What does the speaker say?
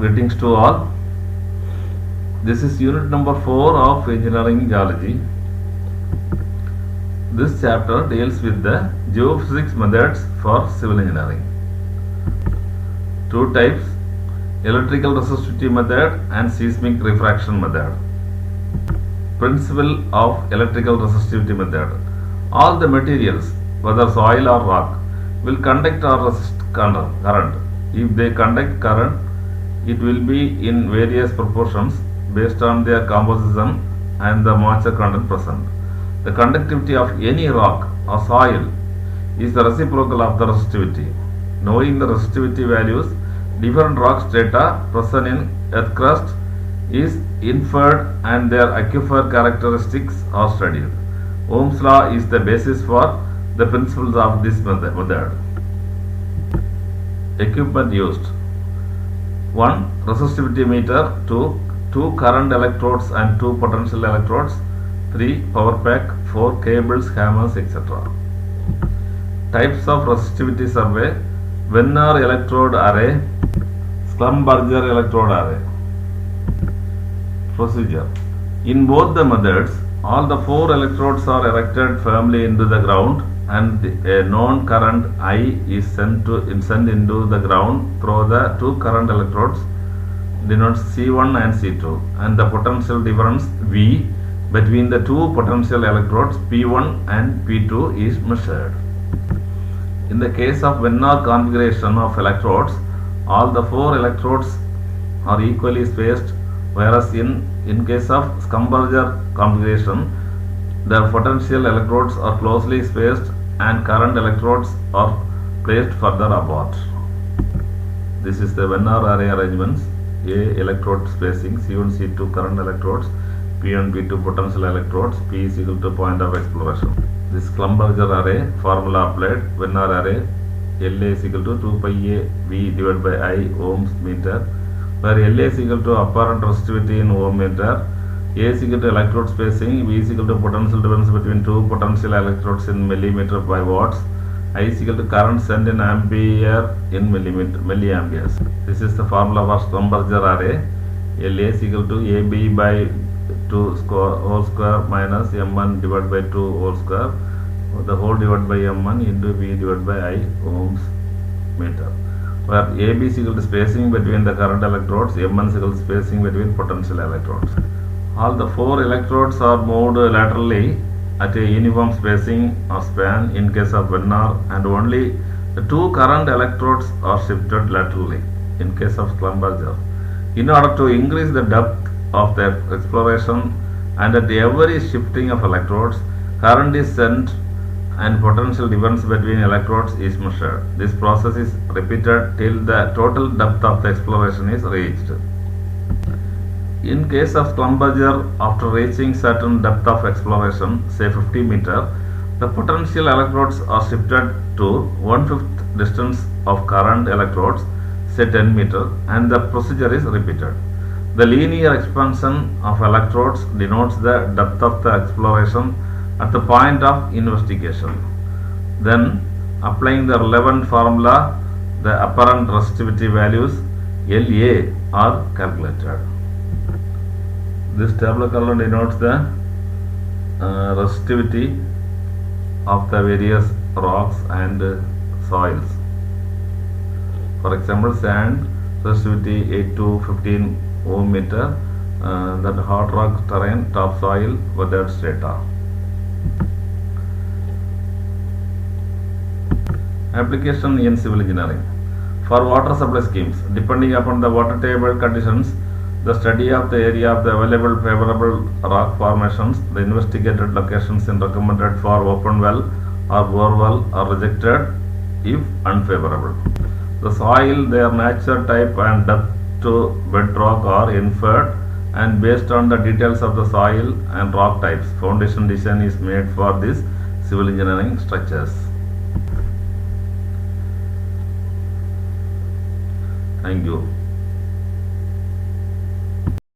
Greetings to all. This is unit number 4 of engineering geology. This chapter deals with the geophysics methods for civil engineering. Two types: electrical resistivity method and seismic refraction method. Principle of electrical resistivity method: all the materials, whether soil or rock, will conduct or resist current. If they conduct current, it will be in various proportions based on their composition and the moisture content present. The conductivity of any rock or soil is the reciprocal of the resistivity. Knowing the resistivity values, different rock strata present in earth crust is inferred and their aquifer characteristics are studied. Ohm's law is the basis for the principles of this method. Equipment used: 1. Resistivity meter. 2 current electrodes and 2 potential electrodes. 3. Power pack. 4. Cables, hammers, etc. Types of resistivity survey: Wenner electrode array, Schlumberger electrode array. Procedure: in both the methods, all the 4 electrodes are erected firmly into the ground and a known current I is sent into the ground through the 2 current electrodes, denotes C1 and C2, and the potential difference V between the 2 potential electrodes P1 and P2 is measured. In the case of Wenner configuration of electrodes, all the 4 electrodes are equally spaced, whereas in case of Schlumberger configuration, the potential electrodes are closely spaced and current electrodes are placed further apart. This is the Wenner array arrangements: A. Electrode spacing, C1 C2 current electrodes, P1 P2 potential electrodes, P is equal to point of exploration. This Schlumberger array formula applied: Wenner array, LA is equal to 2 pi A V divided by I ohms meter, where LA is equal to apparent resistivity in ohm meter, A is equal to electrode spacing, V is equal to potential difference between 2 potential electrodes in millimeter by watts, I is equal to current sent in ampere in milliamperes. This is the formula for Schlumberger array. LA is equal to AB by 2 whole square minus M1 divided by 2 whole square, the whole divided by M1 into V divided by I ohms meter, where AB is equal to spacing between the current electrodes, M1 is equal to spacing between potential electrodes. All the 4 electrodes are moved laterally at a uniform spacing or span in case of Wenner, and only the 2 current electrodes are shifted laterally in case of Schlumberger. In order to increase the depth of the exploration and at every shifting of electrodes, current is sent and potential difference between electrodes is measured. This process is repeated till the total depth of the exploration is reached. In case of Schlumberger, after reaching certain depth of exploration, say 50 meter, the potential electrodes are shifted to 1/5 distance of current electrodes, say 10 meter, and the procedure is repeated. The linear expansion of electrodes denotes the depth of the exploration at the point of investigation. Then, applying the relevant formula, the apparent resistivity values LA are calculated. This table color denotes the resistivity of the various rocks and soils. For example, sand resistivity 8 to 15 ohm meter, that hard rock terrain, topsoil, weathered strata. Application in civil engineering: for water supply schemes, depending upon the water table conditions, the study of the area of the available favorable rock formations, the investigated locations in recommended for open well or bore well are rejected if unfavorable. The soil, their nature, type and depth to bedrock are inferred, and based on the details of the soil and rock types, foundation design is made for these civil engineering structures. Thank you.